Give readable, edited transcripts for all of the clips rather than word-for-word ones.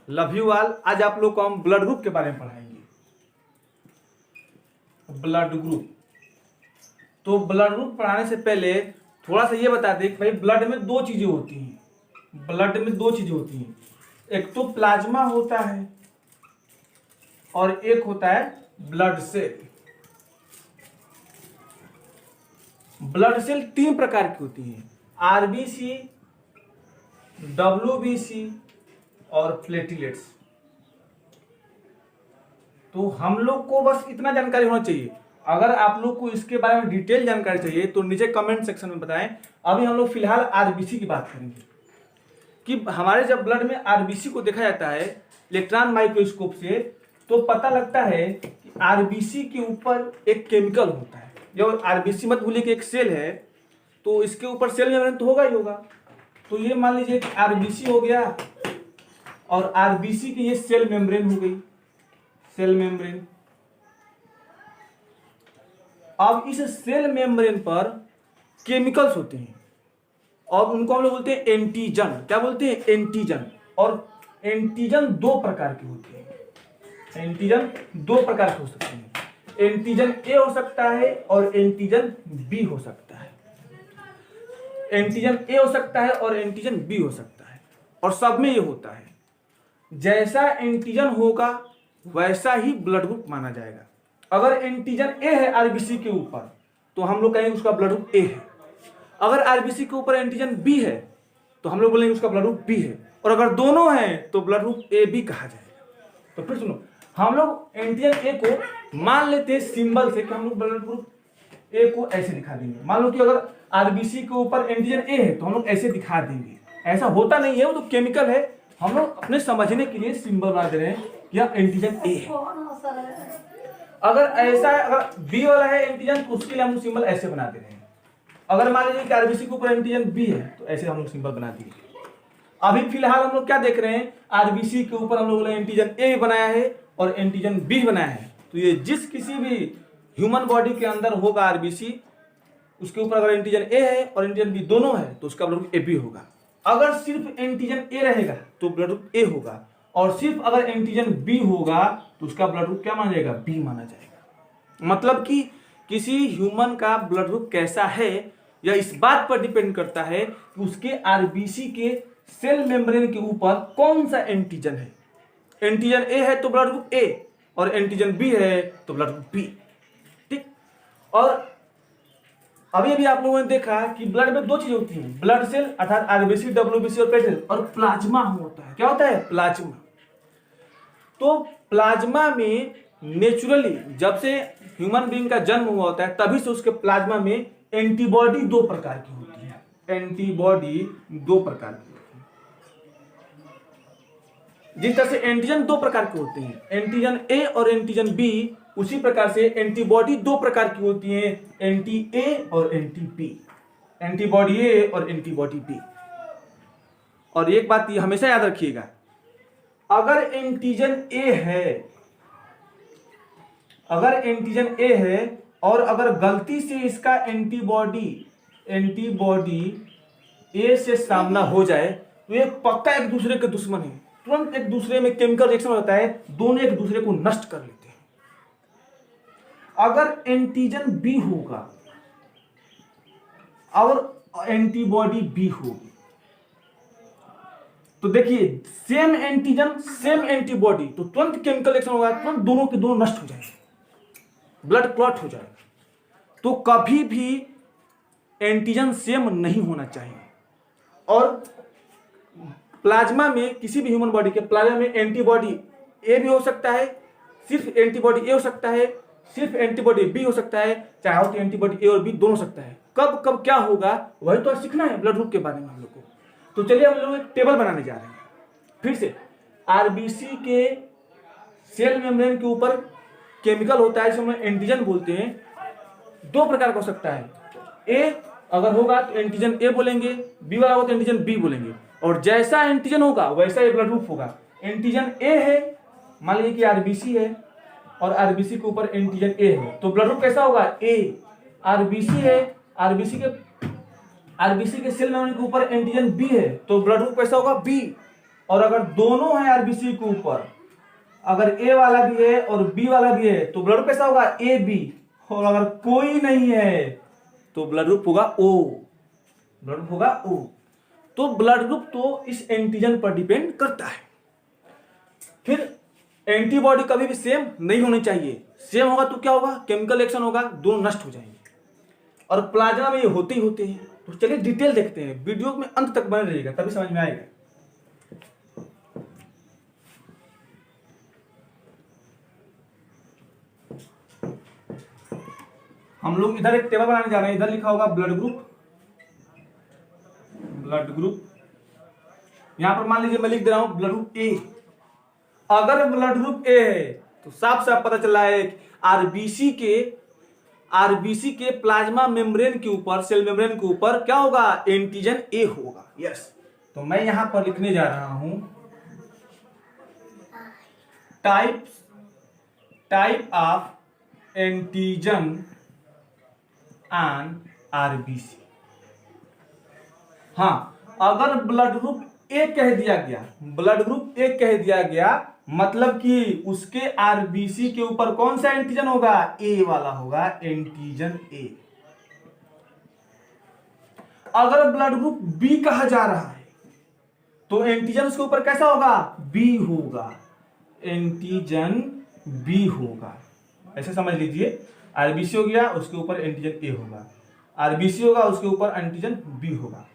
Love you all. आज आप लोग को हम ब्लड ग्रुप के बारे में पढ़ाएंगे। ब्लड ग्रुप, तो ब्लड ग्रुप पढ़ाने से पहले थोड़ा सा ये बता दें कि भाई ब्लड में दो चीजें होती हैं। ब्लड में दो चीजें होती हैं, एक तो प्लाज्मा होता है और एक होता है ब्लड सेल। ब्लड सेल तीन प्रकार की होती हैं, आरबीसी, डब्ल्यूबीसी और प्लेटलेट्स। तो हम लोग को बस इतना जानकारी होना चाहिए। अगर आप लोग को इसके बारे में डिटेल जानकारी चाहिए तो नीचे कमेंट सेक्शन में बताएं। अभी हम लोग फिलहाल आरबीसी की बात करेंगे कि हमारे जब ब्लड में आरबीसी को देखा जाता है इलेक्ट्रॉन माइक्रोस्कोप से, तो पता लगता है कि आरबीसी के ऊपर एक केमिकल होता है। जब आरबीसी मत भूलिए कि एक सेल है, तो इसके ऊपर सेल मेम्ब्रेन तो होगा ही होगा। तो ये मान लीजिए कि आरबीसी हो गया और आरबीसी की ये सेल मेम्ब्रेन हो गई, सेल मेम्ब्रेन। अब इस सेल मेम्ब्रेन पर केमिकल्स होते हैं और उनको हम लोग बोलते हैं एंटीजन। क्या बोलते हैं? एंटीजन। और एंटीजन दो प्रकार के होते हैं। एंटीजन दो प्रकार के हो सकते हैं, एंटीजन ए हो सकता है और एंटीजन बी हो सकता है। एंटीजन ए हो सकता है और एंटीजन बी हो सकता है। और सब में ये होता है, जैसा एंटीजन होगा वैसा ही ब्लड ग्रुप माना जाएगा। अगर एंटीजन ए है आरबीसी के ऊपर तो हम लोग कहेंगे उसका ब्लड ग्रुप ए है। अगर आरबीसी के ऊपर एंटीजन बी है तो हम लोग बोलेंगे उसका ब्लड ग्रुप बी है। और अगर दोनों हैं तो ब्लड ग्रुप ए बी कहा जाएगा। तो फिर सुनो, हम लोग एंटीजन ए को मान लेते हैं सिंबल से कि हम लोग ब्लड ग्रुप ए को ऐसे दिखा देंगे। मान लो कि अगर आरबीसी के ऊपर एंटीजन ए है तो हम लोग ऐसे दिखा देंगे। ऐसा होता नहीं है, वो तो केमिकल है। हम लोग अपने समझने के लिए सिंबल बना दे रहे हैं कि एंटीजन ए है। अगर ऐसा है, अगर बी वाला है एंटीजन तो उसके लिए हम लोग सिंबल ऐसे बना दे रहे हैं। अगर मान लीजिए कि आरबीसी के ऊपर एंटीजन बी है तो ऐसे हम लोग सिंबल बना दिए। अभी फिलहाल हम लोग क्या देख रहे हैं, आरबीसी के ऊपर हम लोगों ने एंटीजन ए बनाया है और एंटीजन बी बनाया है। तो ये जिस किसी भी ह्यूमन बॉडी के अंदर होगा आरबीसी, उसके ऊपर अगर एंटीजन ए है और एंटीजन बी दोनों है तो उसका ब्लड ग्रुप ए बी होगा। अगर सिर्फ एंटीजन ए रहेगा तो ब्लड ग्रुप ए होगा, और सिर्फ अगर एंटीजन बी होगा तो उसका ब्लड ग्रुप क्या माना जाएगा? बी माना जाएगा। मतलब कि किसी ह्यूमन का ब्लड ग्रुप कैसा है या इस बात पर डिपेंड करता है कि उसके आरबीसी के सेल मेम्ब्रेन के ऊपर कौन सा एंटीजन है। एंटीजन ए है तो ब्लड ग्रुप ए, और एंटीजन बी है तो ब्लड ग्रुप बी। ठीक। और अभी अभी आप लोगों ने देखा कि ब्लड में दो चीजें होती हैं, ब्लड सेल अर्थात आरबीसी, डब्ल्यूबीसी और प्लेटलेट, और प्लाज्मा होता है। क्या होता है? प्लाज्मा। तो प्लाज्मा में नेचुरली जब से ह्यूमन बीइंग का जन्म हुआ होता है तभी से उसके प्लाज्मा में एंटीबॉडी दो प्रकार की होती है। एंटीबॉडी दो प्रकार की होती है। जिस तरह से एंटीजन दो प्रकार के होते हैं, एंटीजन ए और एंटीजन बी, उसी प्रकार से एंटीबॉडी दो प्रकार की होती है, एंटी ए और एंटी बी। एंटीबॉडी ए और एंटीबॉडी बी। और एक बात ये हमेशा याद रखिएगा, अगर एंटीजन ए है, अगर एंटीजन ए है और अगर गलती से इसका एंटीबॉडी ए से सामना हो जाए तो ये पक्का एक दूसरे के दुश्मन है। तुरंत एक दूसरे में केमिकल रिएक्शन होता है, दोनों एक दूसरे को नष्ट कर लेते हैं। अगर एंटीजन बी होगा और एंटीबॉडी बी होगी तो देखिए सेम एंटीजन सेम एंटीबॉडी, तो तुरंत केमिकल रिएक्शन होगा, तुरंत दोनों के दोनों नष्ट हो जाएंगे, ब्लड क्लॉट हो जाएगा। तो कभी भी एंटीजन सेम नहीं होना चाहिए। और प्लाज्मा में, किसी भी ह्यूमन बॉडी के प्लाज्मा में एंटीबॉडी ए भी हो सकता है, सिर्फ एंटीबॉडी ए हो सकता है, सिर्फ एंटीबॉडी बी हो सकता है, चाहे हो तो एंटीबॉडी ए और बी दोनों हो सकता है। कब कब क्या होगा वही तो सीखना है ब्लड ग्रुप के बारे में हम लोग को। तो चलिए हम लोग एक टेबल बनाने जा रहे हैं। फिर से आरबीसी के सेल मेम्ब्रेन के ऊपर केमिकल होता है जिसे हम एंटीजन बोलते हैं। दो प्रकार का हो सकता है, ए अगर होगा तो एंटीजन ए बोलेंगे, बी वाला होगा तो एंटीजन बी बोलेंगे। और जैसा एंटीजन होगा वैसा ही ब्लड ग्रुप होगा। एंटीजन ए है, मान लीजिए कि आरबीसी है और आरबीसी के ऊपर एंटीजन ए है, तो ब्लड ग्रुप कैसा होगा? ए। आरबीसी है, आरबीसी के सेल मेम्ब्रेन के ऊपर एंटीजन बी है तो ब्लड ग्रुप कैसा होगा? बी। और अगर दोनों है आरबीसी के ऊपर, अगर ए वाला भी है और बी वाला भी है तो ब्लड ग्रुप कैसा होगा, ए बी। और अगर कोई नहीं है तो ब्लड ग्रुप होगा ओ, ब्लड ग्रुप होगा ओ। तो ब्लड ग्रुप तो इस एंटीजन पर डिपेंड करता है। फिर एंटीबॉडी कभी भी सेम नहीं होनी चाहिए, सेम होगा तो क्या होगा, केमिकल रिएक्शन होगा, दोनों नष्ट हो जाएंगे। और प्लाज्मा में ये होते ही होते हैं। तो चलिए डिटेल देखते हैं, वीडियो में अंत तक बने रहिएगा तभी समझ में आएगा। हम लोग इधर एक टेबल बनाने जा रहे हैं, इधर लिखा होगा ब्लड ग्रुप, ब्लड ग्रुप। यहां पर मान लीजिए मैं लिख दे रहा हूं ब्लड ग्रुप ए। अगर ब्लड ग्रुप ए है तो साफ साफ पता चला है आरबीसी के प्लाज्मा मेम्ब्रेन के ऊपर, सेल मेम्ब्रेन के ऊपर क्या होगा, एंटीजन ए होगा। यस, तो मैं यहां पर लिखने जा रहा हूं type of antigen on RBC. हाँ, अगर ब्लड ग्रुप ए कह दिया गया, ब्लड ग्रुप ए कह दिया गया मतलब कि उसके आरबीसी के ऊपर कौन सा एंटीजन होगा, ए वाला होगा, एंटीजन ए। अगर ब्लड ग्रुप बी कहा जा रहा है तो एंटीजन उसके ऊपर कैसा होगा, बी होगा, एंटीजन बी होगा। ऐसे समझ लीजिए, आरबीसी हो गया उसके ऊपर एंटीजन ए होगा, आरबीसी होगा उसके ऊपर एंटीजन बी होगा।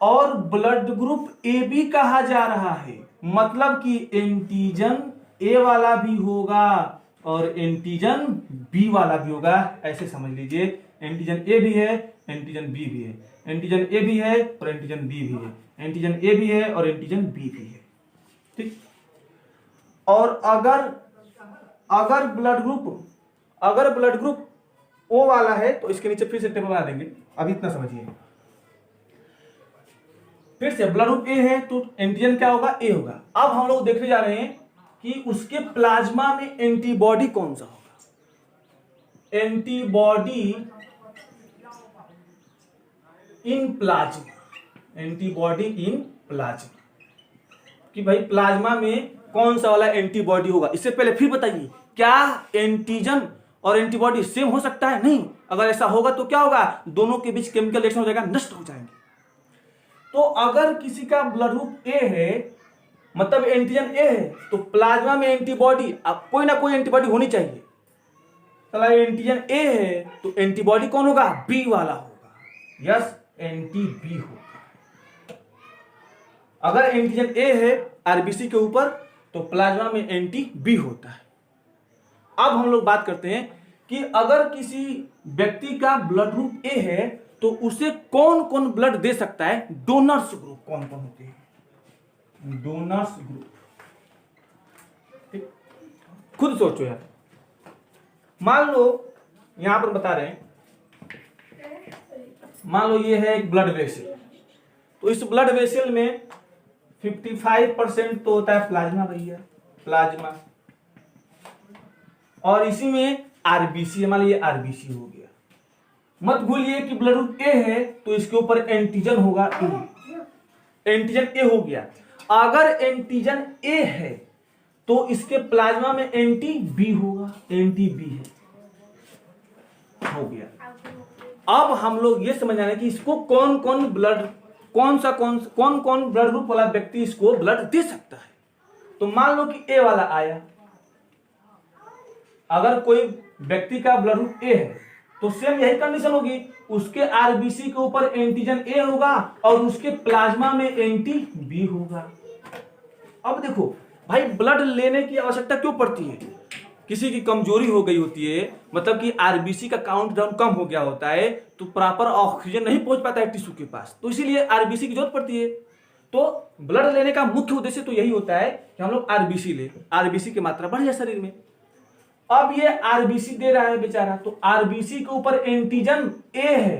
और ब्लड ग्रुप ए बी कहा जा रहा है मतलब कि एंटीजन ए वाला भी होगा और एंटीजन बी वाला भी होगा। ऐसे समझ लीजिए, एंटीजन ए भी है, एंटीजन बी भी है, एंटीजन ए भी है और एंटीजन बी भी है, एंटीजन ए भी है और एंटीजन बी भी है। ठीक। और अगर ब्लड ग्रुप ओ वाला है तो इसके नीचे फिर से टेबल बना देंगे, अभी इतना समझिए। फिर से ब्लड ग्रुप ए है तो एंटीजन क्या होगा, ए होगा। अब हम लोग देखने जा रहे हैं कि उसके प्लाज्मा में एंटीबॉडी कौन सा होगा। Antibody in plasma, antibody in plasma, कि भाई प्लाज्मा में कौन सा वाला एंटीबॉडी होगा। इससे पहले फिर बताइए, क्या एंटीजन और एंटीबॉडी सेम हो सकता है? नहीं। अगर ऐसा होगा तो क्या होगा, दोनों के बीच केमिकल रिएक्शन हो जाएगा, नष्ट हो जाएंगे। तो अगर किसी का ब्लड ग्रुप ए है मतलब एंटीजन ए है तो प्लाज्मा में एंटीबॉडी, अब कोई ना कोई एंटीबॉडी होनी चाहिए। चला एंटीजन ए है तो एंटीबॉडी कौन होगा, बी वाला होगा। यस, एंटी बी होगा। अगर एंटीजन ए है आरबीसी के ऊपर तो प्लाज्मा में एंटी बी होता है। अब हम लोग बात करते हैं कि अगर किसी व्यक्ति का ब्लड ग्रुप ए है तो उसे कौन कौन ब्लड दे सकता है। डोनर्स ग्रुप कौन कौन होते हैं, डोनर्स ग्रुप। ठीक, खुद सोचो यार। मान लो यहां पर बता रहे हैं, मान लो ये है एक ब्लड वेसल, तो इस ब्लड वेसल में 55% तो होता है प्लाज्मा भैया, प्लाज्मा। और इसी में आरबीसी, मान लीजिए आरबीसी हो गया। मत भूलिए कि ब्लड ग्रुप ए है तो इसके ऊपर एंटीजन होगा ए, एंटीजन ए हो गया। अगर एंटीजन ए है तो इसके प्लाज्मा में एंटी बी होगा, एंटी बी है, हो गया। अब हम लोग ये समझ आए कि इसको कौन कौन ब्लड, कौन कौन ब्लड ग्रुप वाला व्यक्ति इसको ब्लड दे सकता है। तो मान लो कि ए वाला आया, अगर कोई व्यक्ति का ब्लड ग्रुप ए है तो सेम यही कंडीशन होगी, उसके आरबीसी के ऊपर एंटीजन ए होगा और उसके प्लाज्मा में एंटी बी होगा। अब देखो भाई, ब्लड लेने की आवश्यकता क्यों पड़ती है? किसी की कमजोरी हो गई होती है, मतलब कि आरबीसी का काउंट डाउन कम हो गया होता है तो प्रॉपर ऑक्सीजन नहीं पहुंच पाता है टिश्यू के पास, तो इसीलिए आरबीसी की जरूरत पड़ती है। तो ब्लड लेने का मुख्य उद्देश्य तो यही होता है कि हम लोग आरबीसी ले, आरबीसी की मात्रा बढ़ जाए शरीर में। अब ये आरबीसी दे रहा है बेचारा, तो आरबीसी के ऊपर एंटीजन ए है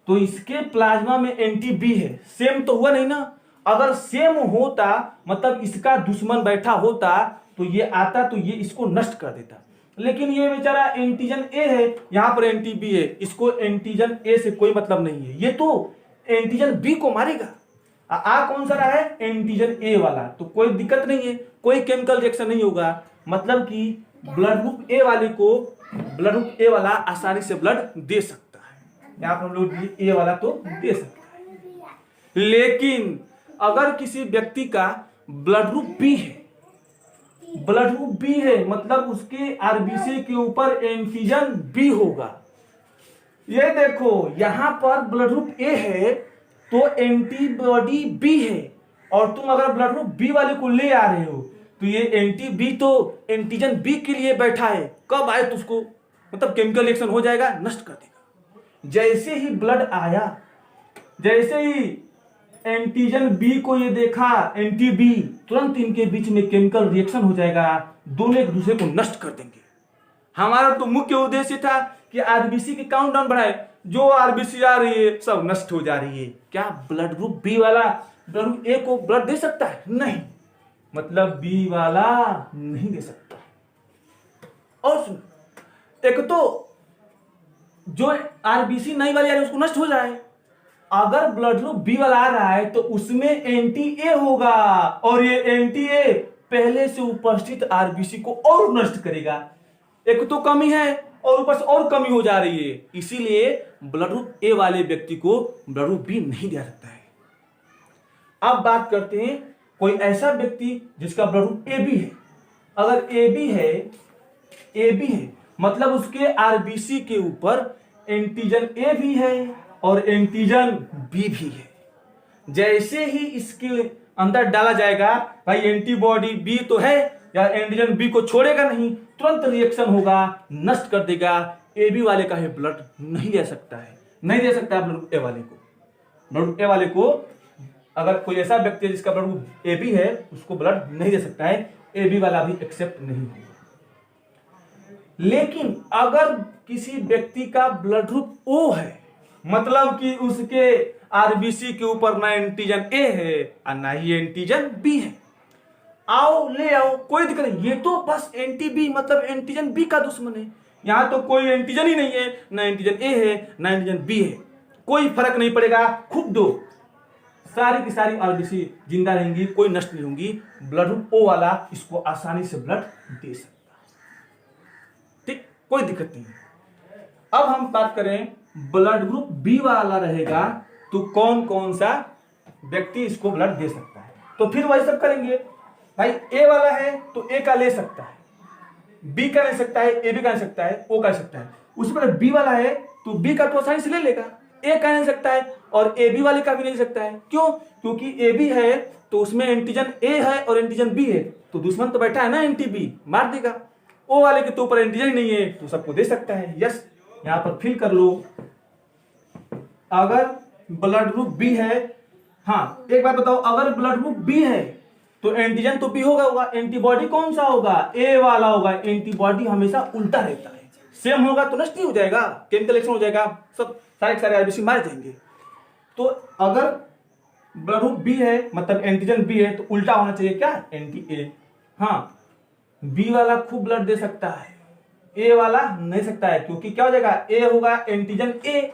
तो इसके प्लाज्मा में एंटी बी है। सेम तो हुआ नहीं ना। अगर सेम होता मतलब इसका दुश्मन बैठा होता तो ये आता तो ये इसको नष्ट कर देता, लेकिन ये बेचारा एंटीजन ए है, यहां पर एंटी बी है, इसको एंटीजन ए से कोई मतलब नहीं है, ये तो एंटीजन बी को मारेगा। आ कौन सा रहा है, एंटीजन ए वाला, तो कोई दिक्कत नहीं है, कोई केमिकल रिएक्शन नहीं होगा। मतलब कि ब्लड ग्रुप ए वाले को ब्लड ग्रुप ए वाला आसानी से ब्लड दे सकता है। यहाँ पर हम लोग ए वाला तो दे सकता है। लेकिन अगर किसी व्यक्ति का ब्लड ग्रुप बी है, ब्लड ग्रुप बी है मतलब उसके आरबीसी के ऊपर एंटीजन बी होगा। ये देखो यहां पर ब्लड ग्रुप ए है तो एंटीबॉडी बी है, और तुम अगर ब्लड ग्रुप बी वाले को ले आ रहे हो तो ये एंटी बी तो एंटीजन बी के लिए बैठा है, कब आए तो उसको मतलब केमिकल रिएक्शन हो जाएगा, नष्ट कर देगा। जैसे ही ब्लड आया, जैसे ही एंटीजन बी को ये देखा एंटी बी, तुरंत इनके बीच में केमिकल रिएक्शन हो जाएगा, दोनों एक दूसरे को नष्ट कर देंगे। हमारा तो मुख्य उद्देश्य था कि आरबीसी की काउंट डाउन बढ़ाए, जो आरबीसी आ रही है सब नष्ट हो जा रही है। क्या ब्लड ग्रुप बी वाला ब्लड ग्रुप ए को ब्लड दे सकता है? नहीं, मतलब बी वाला नहीं दे सकता। और सुन, एक तो जो आरबीसी नई वाली आ रही है उसको नष्ट हो जाए, अगर ब्लड ग्रुप बी वाला आ रहा है तो उसमें एंटी ए होगा, और ये एंटी ए पहले से उपस्थित आरबीसी को और नष्ट करेगा। एक तो कमी है और ऊपर से और कमी हो जा रही है, इसीलिए ब्लड ग्रुप ए वाले व्यक्ति को ब्लड ग्रुप बी नहीं दिया सकता है। अब बात करते हैं कोई ऐसा व्यक्ति जिसका ब्लड ग्रुप ए बी है। अगर ए बी है मतलब उसके आरबीसी के ऊपर एंटीजन ए भी है और एंटीजन बी भी है। जैसे ही इसके अंदर डाला जाएगा, भाई एंटीबॉडी बी तो है या एंटीजन बी को छोड़ेगा नहीं, तुरंत रिएक्शन होगा, नष्ट कर देगा। ए बी वाले का है ब्लड नहीं ले सकता है, नहीं दे सकता है ब्लड ग्रुप ए वाले को। ब्लड ग्रुप ए वाले को अगर कोई ऐसा व्यक्ति है जिसका ब्लड ग्रुप ए बी है उसको ब्लड नहीं दे सकता है, ए बी वाला भी एक्सेप्ट नहीं होगा। लेकिन अगर किसी व्यक्ति का ब्लड ग्रुप ओ है, मतलब कि उसके आरबीसी के ऊपर ना एंटीजन ए है और ना ही एंटीजन बी है, आओ ले आओ, कोई दिक्कत नहीं। ये तो बस एंटी बी मतलब एंटीजन बी का दुश्मन है। यहां तो कोई एंटीजन ही नहीं है, ना एंटीजन ए है ना एंटीजन बी है, कोई फर्क नहीं पड़ेगा, खूब दो, सारी की सारी आरबीसी जिंदा रहेंगी, कोई नष्ट नहीं होंगी। ब्लड ग्रुप ओ वाला इसको आसानी से ब्लड दे सकता है, ठीक, कोई दिक्कत नहीं है। अब हम बात करें ब्लड ग्रुप बी वाला रहेगा तो कौन कौन सा व्यक्ति इसको ब्लड दे सकता है। तो फिर वही सब करेंगे, भाई ए वाला है तो ए का ले सकता है, बी का ले सकता है, ए बी का ले सकता है, ओ का ले सकता है। उसी पर बी वाला है तो बी का तो आसानी से ले लेगा, ए का ले सकता है और ए बी वाले का भी ले सकता है। क्यों? क्योंकि ए बी है तो उसमें एंटीजन ए है और एंटीजन बी है, तो दुश्मन तो बैठा है ना एंटी बी, मार देगा। ओ वाले के तो ऊपर एंटीजन नहीं है तो सबको दे सकता है। यस, यहां पर फिल कर लो। अगर ब्लड ग्रुप बी है, हाँ एक बात बताओ, अगर ब्लड ग्रुप बी है तो एंटीजन तो बी होगा, एंटीबॉडी कौन सा होगा? ए वाला होगा। एंटीबॉडी हमेशा उल्टा रहता है, सेम होगा तो नष्ट नहीं हो जाएगा, केमिकल रिएक्शन हो जाएगा, सब सारे आरबीसी मार जाएंगे। तो अगर ब्लड ग्रुप बी है मतलब एंटीजन बी है तो उल्टा होना चाहिए, क्या? Anti A. हाँ, बी वाला खूब ब्लड दे सकता है, ए वाला नहीं सकता है, क्योंकि क्या हो जाएगा? ए होगा एंटीजन ए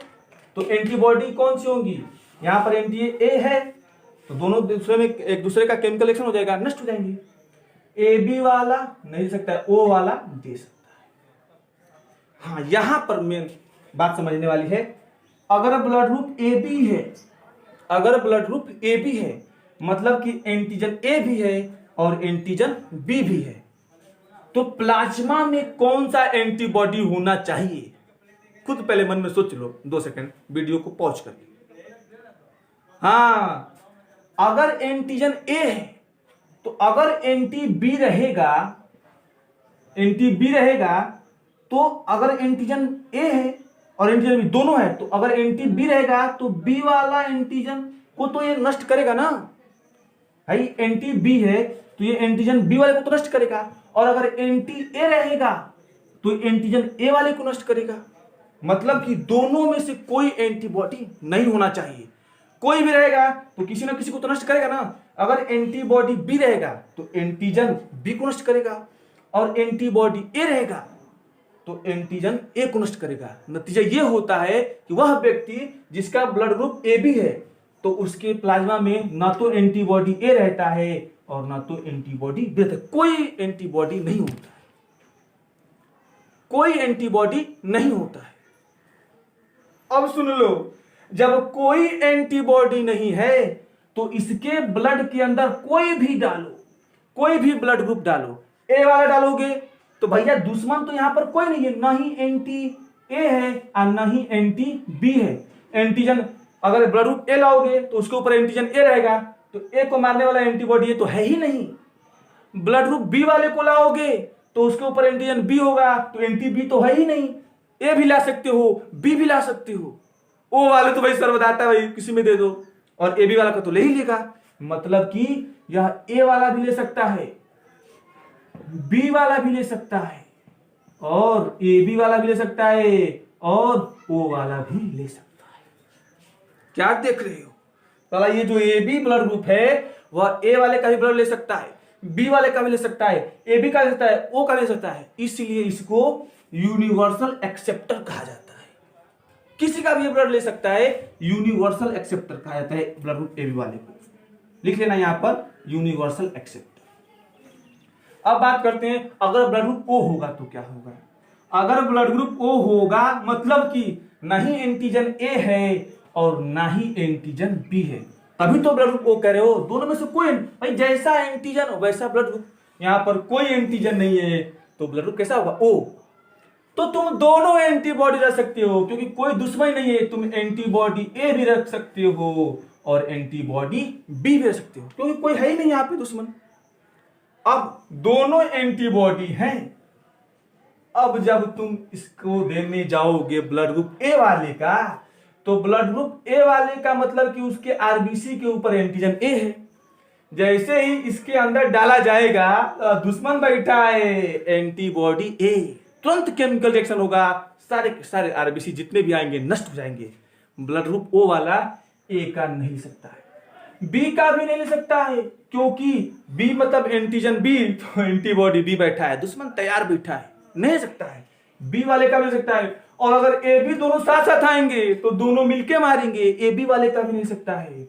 तो एंटीबॉडी कौन सी होंगी? यहां पर एंटी ए है तो दोनों दूसरे में एक दूसरे का केमिकल रिएक्शन हो जाएगा, नष्ट हो जाएंगे। ए बी वाला नहीं दे सकता है, ओ वाला दे सकता है। हाँ, यहां पर मेन बात समझने वाली है, अगर ब्लड ग्रुप ए बी है, अगर ब्लड ग्रुप ए बी है मतलब कि एंटीजन ए भी है और एंटीजन बी भी है, तो प्लाज्मा में कौन सा एंटीबॉडी होना चाहिए? खुद पहले मन में सोच लो, 2 सेकंड वीडियो को पॉज कर। हाँ, अगर एंटीजन ए है तो अगर एंटी बी रहेगा, एंटी बी रहेगा तो अगर एंटीजन ए है और एंटीजन बी दोनों है तो अगर एंटी बी रहेगा तो बी वाला एंटीजन को तो ये नष्ट करेगा ना भाई। एंटी बी है तो ये एंटीजन बी वाले को तो नष्ट करेगा, और अगर एंटी ए रहेगा तो एंटीजन ए वाले को नष्ट करेगा। मतलब कि दोनों में से कोई एंटीबॉडी नहीं होना चाहिए, कोई भी रहेगा तो किसी ना किसी को तो नष्ट करेगा ना। अगर एंटीबॉडी बी रहेगा तो एंटीजन बी को नष्ट करेगा, और एंटीबॉडी ए रहेगा तो एंटीजन ए को नष्ट करेगा। नतीजा ये होता है कि वह व्यक्ति जिसका ब्लड ग्रुप ए बी है तो उसके प्लाज्मा में ना तो एंटीबॉडी ए रहता है और ना तो एंटीबॉडी बी रहता है, कोई एंटीबॉडी नहीं होता है, कोई एंटीबॉडी नहीं होता है। अब सुन लो, जब कोई एंटीबॉडी नहीं है तो इसके ब्लड के अंदर कोई भी डालो, कोई भी ब्लड ग्रुप डालो, ए वाला डालोगे तो भैया दुश्मन तो यहां पर कोई नहीं है, ना ही एंटी ए है और ना ही एंटी बी है। एंटीजन अगर ब्लड ग्रुप ए लाओगे तो उसके ऊपर एंटीजन ए रहेगा, तो ए को मारने वाला एंटीबॉडी तो है ही नहीं। ब्लड ग्रुप बी वाले को लाओगे तो उसके ऊपर एंटीजन बी होगा, तो एंटी बी तो है ही नहीं। ए भी ला सकते हो, बी भी ला सकते हो, ओ वाले तो भाई सर बताता है भाई किसी में दे दो, और ए बी वाला का तो ले ही लेगा। मतलब कि यह ए वाला भी ले सकता है, बी वाला भी ले सकता है, और ए बी वाला भी ले सकता है, और ओ वाला भी ले सकता है। क्या देख रहे हो साला, ये जो ए बी ब्लड ग्रुप है वह ए वाले का भी ब्लड ले सकता है, बी वाले का भी ले सकता है, ए बी का ले सकता है, ओ का ले सकता है। इसलिए इसको यूनिवर्सल एक्सेप्टर कहा जाता है। किसी का भी ब्लड ले सकता है, यूनिवर्सल एक्सेप्टर कहा जाता है ब्लड ग्रुप ए बी वाले को। लिख लेना यहां पर यूनिवर्सल एक्सेप्टर। अब बात करते हैं, अगर ब्लड ग्रुप ओ होगा तो क्या होगा। अगर ब्लड ग्रुप ओ होगा मतलब कि ना ही एंटीजन ए है और ना ही एंटीजन बी है, तभी तो ब्लड ग्रुप ओ कह रहे हो। दोनों में से कोई भाई, जैसा एंटीजन वैसा ब्लड ग्रुप। यहां पर कोई एंटीजन नहीं है तो ब्लड ग्रुप कैसा होगा, ओ। तो तुम दोनों एंटीबॉडी रख सकते हो, क्योंकि कोई दुश्मन नहीं है। तुम एंटीबॉडी ए भी रख सकते हो और एंटीबॉडी बी भी रख सकते हो, क्योंकि कोई है ही नहीं यहां पे दुश्मन। अब दोनों एंटीबॉडी हैं। अब जब तुम इसको देने जाओगे ब्लड ग्रुप ए वाले का, तो ब्लड ग्रुप ए वाले का मतलब कि उसके आरबीसी के ऊपर एंटीजन ए है। जैसे ही इसके अंदर डाला जाएगा, दुश्मन बैठा है एंटीबॉडी ए, तुरंत केमिकल रिएक्शन होगा, सारे के सारे आरबीसी जितने भी आएंगे नष्ट हो जाएंगे। ब्लड ग्रुप ओ वाला ए का नहीं ले सकता है, बी का भी नहीं ले सकता है, क्योंकि बी मतलब एंटीजन बी, तो एंटीबॉडी बी बैठा है, दुश्मन तैयार बैठा है, नहीं ले सकता है। बी वाले का भी ले सकता है, और अगर ए बी दोनों साथ साथ आएंगे तो दोनों मिलके मारेंगे, ए बी वाले का भी नहीं ले सकता है।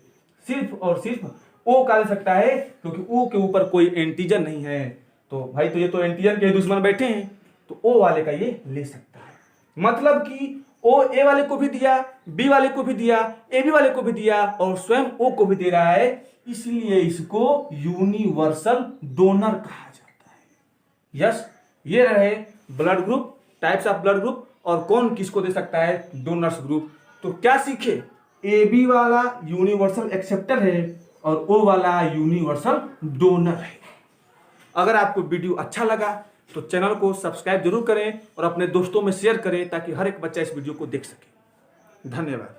सिर्फ और सिर्फ ओ का ले सकता है, क्योंकि ओ के ऊपर कोई एंटीजन नहीं है। तो भाई तो ये तो एंटीजन के दुश्मन बैठे हैं, तो ओ वाले का ये ले सकता है। मतलब कि ओ ए वाले को भी दिया, बी वाले को भी दिया, ए बी वाले को भी दिया, और स्वयं ओ को भी दे रहा है, इसलिए इसको यूनिवर्सल डोनर कहा जाता है। यस, ये रहे blood group, types of blood group, और कौन किसको दे सकता है, डोनर्स ग्रुप। तो क्या सीखे, ए बी वाला यूनिवर्सल एक्सेप्टर है और ओ वाला यूनिवर्सल डोनर है। अगर आपको वीडियो अच्छा लगा तो चैनल को सब्सक्राइब जरूर करें और अपने दोस्तों में शेयर करें, ताकि हर एक बच्चा इस वीडियो को देख सके। धन्यवाद।